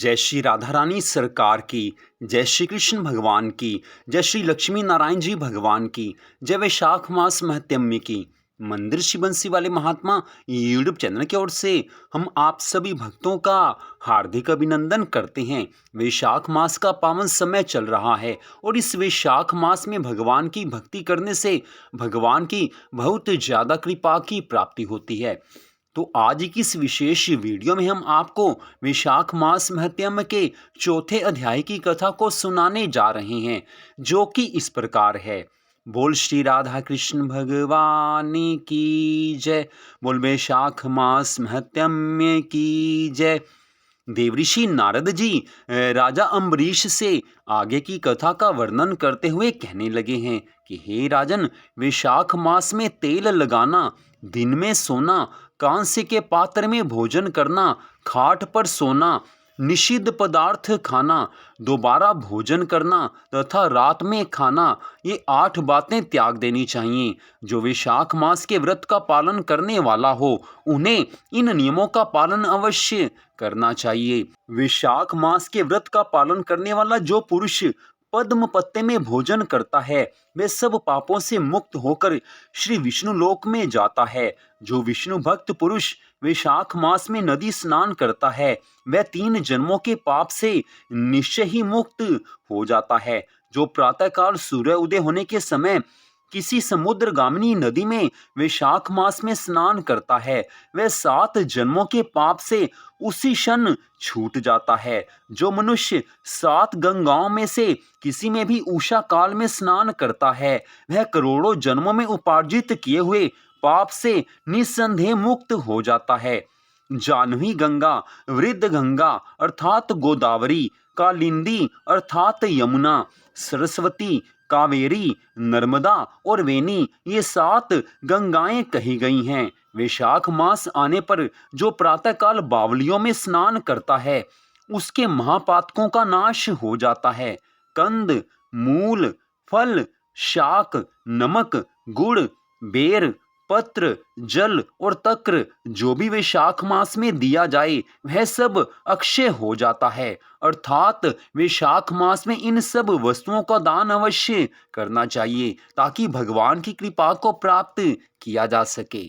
जय श्री राधा रानी सरकार की, जय श्री कृष्ण भगवान की, जय श्री लक्ष्मी नारायण जी भगवान की, जय वैशाख मास महत्म्य की। मंदिर श्री बंसी वाले महात्मा यूट्यूब चैनल की ओर से हम आप सभी भक्तों का हार्दिक अभिनंदन करते हैं। वैशाख मास का पावन समय चल रहा है और इस वैशाख मास में भगवान की भक्ति करने से भगवान की बहुत ज़्यादा कृपा की प्राप्ति होती है। तो आज की इस विशेष वीडियो में हम आपको वैशाख मास महत्म्य के चौथे अध्याय की कथा को सुनाने जा रहे हैं, जो कि इस प्रकार है। बोल श्री राधा कृष्ण भगवान की जय। बोल वैशाख मास महत्म्य की जय। देवऋषि नारद जी राजा अम्बरीश से आगे की कथा का वर्णन करते हुए कहने लगे हैं कि हे राजन, वैशाख मास में तेल लगाना, दिन में सोना, कांस्य के पात्र में भोजन करना, खाट पर सोना, निषिद्ध पदार्थ खाना, दोबारा भोजन करना तथा रात में खाना, ये 8 बातें त्याग देनी चाहिए। जो वैशाख मास के व्रत का पालन करने वाला हो उन्हें इन नियमों का पालन अवश्य करना चाहिए। वैशाख मास के व्रत का पालन करने वाला जो पुरुष पद्म पत्ते में भोजन करता है वह सब पापों से मुक्त होकर श्री विष्णु लोक में जाता है। जो विष्णु भक्त पुरुष वैशाख मास में नदी स्नान करता है वह 3 जन्मों के पाप से निश्चय ही मुक्त हो जाता है। जो प्रातःकाल सूर्य उदय होने के समय किसी समुद्रगामिनी नदी में वैशाख मास में स्नान करता है वह 7 जन्मों के पाप से उसी क्षण छूट जाता है। जो मनुष्य 7 गंगाओं में से किसी में भी उषा काल में स्नान करता है वह करोड़ों जन्मों में उपार्जित किए हुए पाप से निस्संदेह मुक्त हो जाता है। जानवी गंगा, वृद्ध गंगा अर्थात गोदावरी, कालिंदी अर्थात यमुना, सरस्वती, कावेरी, नर्मदा और वेनी, ये 7 गंगाएं कही गई हैं। वैशाख मास आने पर जो प्रातःकाल बावलियों में स्नान करता है उसके महापातकों का नाश हो जाता है। कंद, मूल, फल, शाक, नमक, गुड़, बेर, पत्र, जल और तक्र जो भी वैशाख मास में दिया जाए वह सब अक्षय हो जाता है। अर्थात वैशाख मास में इन सब वस्तुओं का दान अवश्य करना चाहिए ताकि भगवान की कृपा को प्राप्त किया जा सके।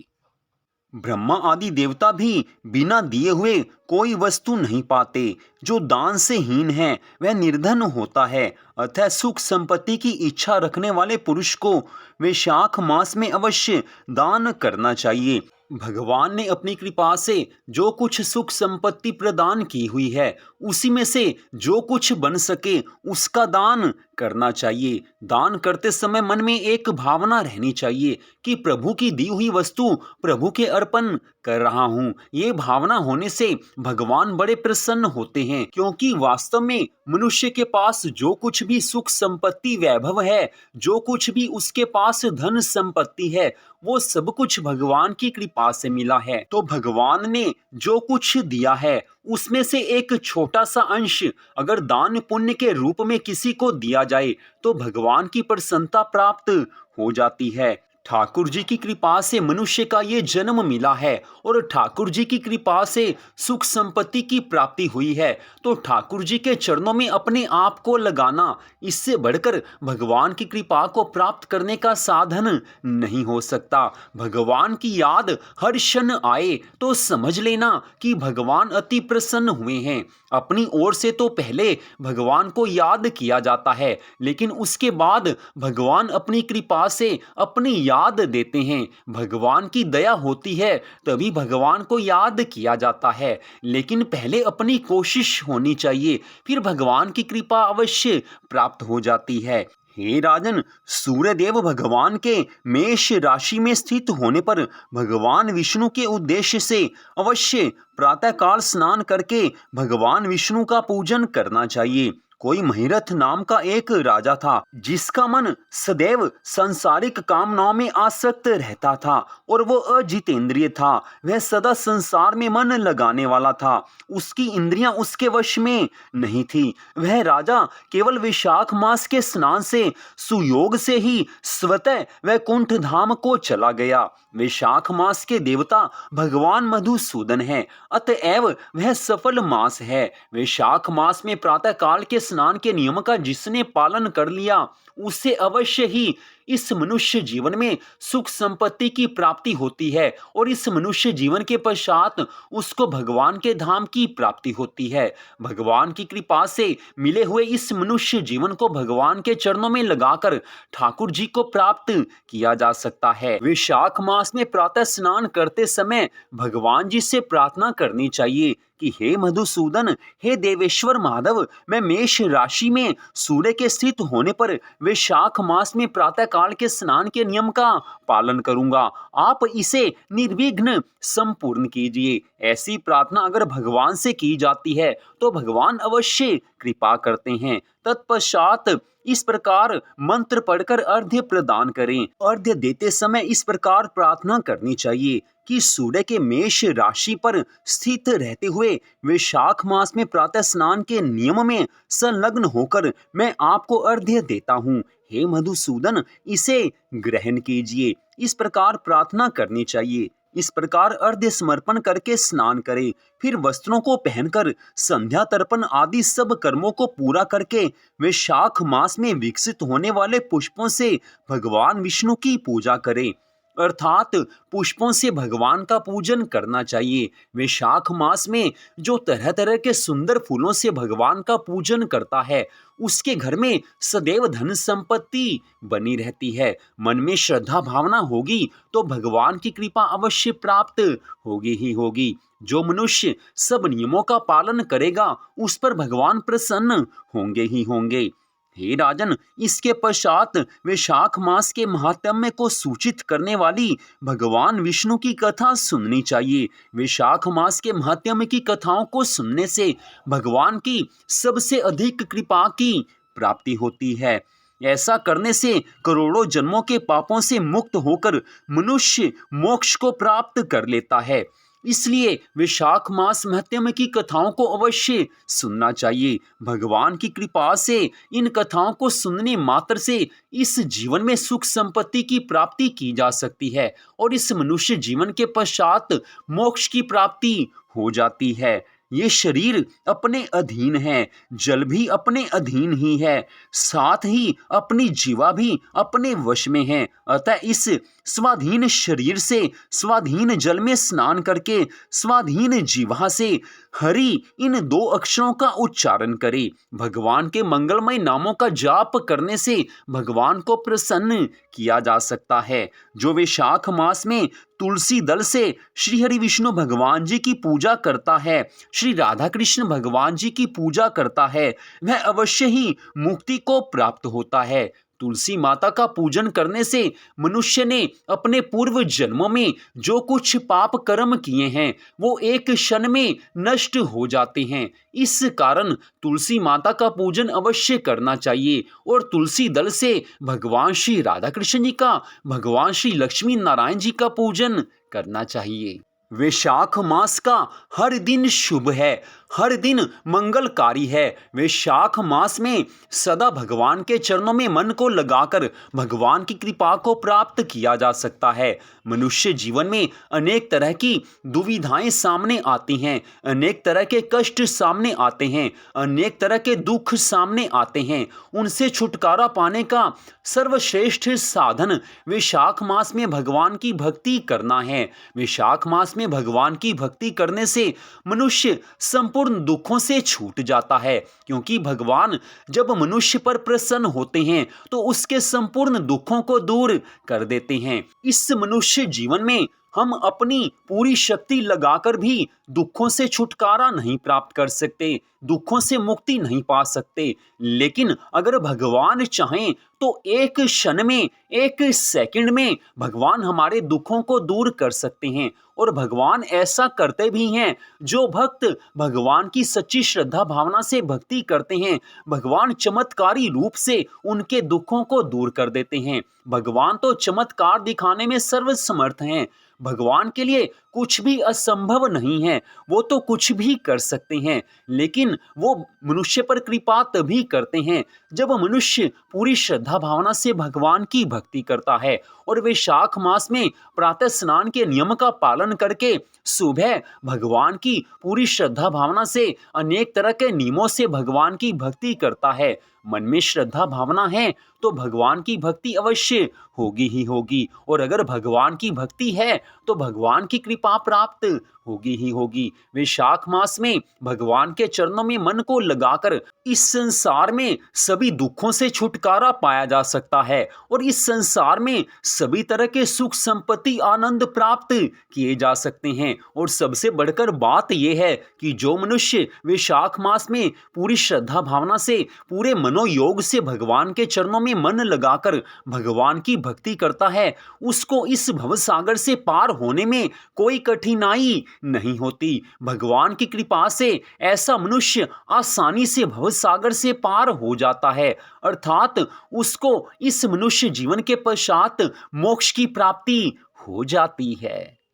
ब्रह्मा आदि देवता भी बिना दिए हुए कोई वस्तु नहीं पाते। जो दान से हीन है वह निर्धन होता है। अतः सुख संपत्ति की इच्छा रखने वाले पुरुष को वैशाख मास में अवश्य दान करना चाहिए। भगवान ने अपनी कृपा से जो कुछ सुख संपत्ति प्रदान की हुई है उसी में से जो कुछ बन सके उसका दान करना चाहिए। दान करते समय मन में एक भावना रहनी चाहिए कि प्रभु की दी हुई वस्तु प्रभु के अर्पण कर रहा हूँ। ये भावना होने से भगवान बड़े प्रसन्न होते हैं, क्योंकि वास्तव में मनुष्य के पास जो कुछ भी सुख संपत्ति वैभव है, जो कुछ भी उसके पास धन संपत्ति है, वो सब कुछ भगवान की कृपा से मिला है। तो भगवान ने जो कुछ दिया है उसमें से एक छोटा सा अंश अगर दान पुण्य के रूप में किसी को दिया जाए तो भगवान की प्रसन्नता प्राप्त हो जाती है। ठाकुर जी की कृपा से मनुष्य का ये जन्म मिला है और ठाकुर जी की कृपा से सुख संपत्ति की प्राप्ति हुई है। तो ठाकुर जी के चरणों में अपने आप को लगाना, इससे बढ़कर भगवान की कृपा को प्राप्त करने का साधन नहीं हो सकता। भगवान की याद हर क्षण आए तो समझ लेना कि भगवान अति प्रसन्न हुए हैं। अपनी ओर से तो पहले भगवान को याद किया जाता है, लेकिन उसके बाद भगवान अपनी कृपा से अपनी याद देते हैं। भगवान की दया होती है तभी भगवान को याद किया जाता है, लेकिन पहले अपनी कोशिश होनी चाहिए, फिर भगवान की कृपा अवश्य प्राप्त हो जाती है। हे राजन, सूर्यदेव भगवान के मेष राशि में स्थित होने पर भगवान विष्णु के उद्देश्य से अवश्य प्रातःकाल स्नान करके भगवान विष्णु का पूजन करना चाहिए कोई महिरथ नाम का एक राजा था जिसका मन सदैव सांसारिक कामनाओं में आसक्त रहता था और वो अजितेंद्रिय था। वह सदा संसार में मन लगाने वाला था। उसकी इंद्रियां उसके वश में नहीं थी। वह राजा केवल वैशाख मास के स्नान से सुयोग से ही स्वतः वैकुंठ धाम को चला गया। वैशाख मास के देवता भगवान मधुसूदन है, अतएव वह सफल मास है। वैशाख मास में प्रातः काल के स्नान के नियम का जिसने पालन कर लिया उसे अवश्य ही इस मनुष्य जीवन में सुख संपत्ति की प्राप्ति होती है और इस मनुष्य जीवन के पश्चात उसको भगवान के धाम की प्राप्ति होती है। भगवान की कृपा से मिले हुए इस मनुष्य जीवन को भगवान के चरणों में लगाकर ठाकुर जी को प्राप्त किया जा सकता है। वैशाख मास में प्रातः स्नान करते समय भगवान जी से प्रार्थना करनी चाहिए कि हे मधुसूदन, हे देवेश्वर माधव, मैं मेष राशि में सूर्य के स्थित होने पर वैशाख मास में प्रातः काल के स्नान के नियम का पालन करूंगा। आप इसे निर्विघ्न संपूर्ण कीजिए। ऐसी प्रार्थना अगर भगवान से की जाती है तो भगवान अवश्य कृपा करते हैं। तत्पश्चात इस प्रकार मंत्र पढ़कर अर्घ्य प्रदान करें। अर्घ्य देते समय इस प्रकार प्रार्थना करनी चाहिए कि सूर्य के मेष राशि पर स्थित रहते हुए वैशाख मास में प्रातः स्नान के नियम में संलग्न होकर मैं आपको अर्घ्य देता हूँ। हे मधुसूदन, इसे ग्रहण कीजिए। इस प्रकार प्रार्थना करनी चाहिए। इस प्रकार अर्घ्य समर्पण करके स्नान करें। फिर वस्त्रों को पहनकर संध्या तर्पण आदि सब कर्मों को पूरा करके वैशाख मास में विकसित होने वाले पुष्पों से भगवान विष्णु की पूजा करें। अर्थात पुष्पों से भगवान का पूजन करना चाहिए। वैशाख मास में जो तरह तरह के सुंदर फूलों से भगवान का पूजन करता है उसके घर में सदैव धन संपत्ति बनी रहती है। मन में श्रद्धा भावना होगी तो भगवान की कृपा अवश्य प्राप्त होगी ही होगी। जो मनुष्य सब नियमों का पालन करेगा उस पर भगवान प्रसन्न होंगे ही होंगे। हे राजन, इसके पश्चात वैशाख मास के महात्म्य को सूचित करने वाली भगवान विष्णु की कथा सुननी चाहिए। वैशाख मास के महात्म्य की कथाओं को सुनने से भगवान की सबसे अधिक कृपा की प्राप्ति होती है। ऐसा करने से करोड़ों जन्मों के पापों से मुक्त होकर मनुष्य मोक्ष को प्राप्त कर लेता है। इसलिए वैशाख मास महात्म्य की कथाओं को अवश्य सुनना चाहिए। भगवान की कृपा से इन कथाओं को सुनने मात्र से इस जीवन में सुख संपत्ति की प्राप्ति की जा सकती है और इस मनुष्य जीवन के पश्चात मोक्ष की प्राप्ति हो जाती है। ये शरीर अपने अधीन है, जल भी अपने अधीन ही है, साथ ही अपनी जीवा भी अपने वश में है। अतः इस स्वाधीन शरीर से स्वाधीन जल में स्नान करके स्वाधीन जीवा से हरि इन दो अक्षरों का उच्चारण करे। भगवान के मंगलमय नामों का जाप करने से भगवान को प्रसन्न किया जा सकता है। जो वैशाख मास में तुलसी दल से श्री हरि विष्णु भगवान जी की पूजा करता है, श्री राधा कृष्ण भगवान जी की पूजा करता है, वह अवश्य ही मुक्ति को प्राप्त होता है। तुलसी माता का पूजन करने से मनुष्य ने अपने पूर्व जन्मों में जो कुछ पाप कर्म किए हैं वो एक क्षण में नष्ट हो जाते हैं। इस कारण तुलसी माता का पूजन अवश्य करना चाहिए और तुलसी दल से भगवान श्री राधा कृष्ण जी का, भगवान श्री लक्ष्मी नारायण जी का पूजन करना चाहिए। वैशाख मास का हर दिन शुभ है, हर दिन मंगलकारी है। वैशाख मास में सदा भगवान के चरणों में मन को लगाकर भगवान की कृपा को प्राप्त किया जा सकता है। मनुष्य जीवन में अनेक तरह की दुविधाएं सामने आती हैं, अनेक तरह के कष्ट सामने आते हैं, अनेक तरह के दुख सामने आते हैं। उनसे छुटकारा पाने का सर्वश्रेष्ठ साधन वैशाख मास में भगवान की भक्ति करना है। वैशाख मास में भगवान की भक्ति करने से मनुष्य संपूर्ण दुखों से छूट जाता है, क्योंकि भगवान जब मनुष्य पर प्रसन्न होते हैं तो उसके संपूर्ण दुखों को दूर कर देते हैं। इस मनुष्य जीवन में हम अपनी पूरी शक्ति लगाकर भी दुखों से छुटकारा नहीं प्राप्त कर सकते, दुखों से मुक्ति नहीं पा सकते। लेकिन अगर भगवान चाहें तो एक क्षण में, एक सेकंड में भगवान हमारे दुखों को दूर कर सकते हैं। और भगवान ऐसा करते भी हैं। जो भक्त भगवान की सच्ची श्रद्धा भावना से भक्ति करते हैं, भगवान चमत्कारी रूप से उनके दुखों को दूर कर देते हैं। भगवान तो चमत्कार दिखाने में सर्वसमर्थ हैं। भगवान के लिए कुछ भी असंभव नहीं है। वो तो कुछ भी कर सकते हैं। लेकिन वो मनुष्य पर कृपा तभी करते हैं जब मनुष्य पूरी श्रद्धा भावना से भगवान की भक्ति करता है और वैशाख मास में प्रातः स्नान के नियम का पालन करके सुबह भगवान की पूरी श्रद्धा भावना से अनेक तरह के नियमों से भगवान की भक्ति करता है। मन में श्रद्धा भावना है तो भगवान की भक्ति अवश्य होगी ही होगी। और अगर भगवान की भक्ति है तो भगवान की कृपा प्राप्त होगी ही होगी। वैशाख मास में भगवान के चरणों में मन को लगाकर इस संसार में सभी दुखों से छुटकारा पाया जा सकता है और इस संसार में सभी तरह के सुख संपत्ति आनंद प्राप्त किए जा सकते हैं। और सबसे बढ़कर बात यह है कि जो मनुष्य वैशाख मास में पूरी श्रद्धा भावना से, पूरे मनोयोग से भगवान के चरणों में मन लगाकर भगवान की भक्ति करता है, उसको इस भवसागर से पार होने में कोई कठिनाई नहीं होती। भगवान की कृपा से ऐसा मनुष्य आसानी से भवसागर से पार हो जाता है, अर्थात उसको इस मनुष्य जीवन के पश्चात मोक्ष की प्राप्ति हो जाती है।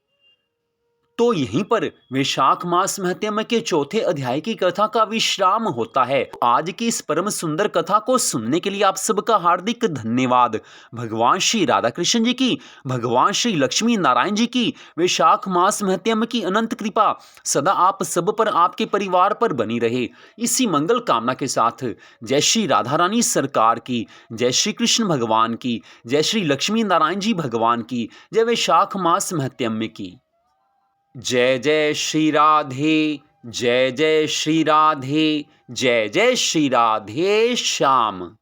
तो यहीं पर वैशाख मास महत्म्य के चौथे अध्याय की कथा का विश्राम होता है। आज की इस परम सुंदर कथा को सुनने के लिए आप सबका हार्दिक धन्यवाद। भगवान श्री राधा कृष्ण जी की, भगवान श्री लक्ष्मी नारायण जी की वैशाख मास महत्म्य की अनंत कृपा सदा आप सब पर, आपके परिवार पर बनी रहे। इसी मंगल कामना के साथ जय श्री राधा रानी सरकार की, जय श्री कृष्ण भगवान की, जय श्री लक्ष्मी नारायण जी भगवान की, जय वैशाख मास महत्म्य की। जय जय श्री राधे, जय जय श्री राधे, जय जय श्री राधे श्याम।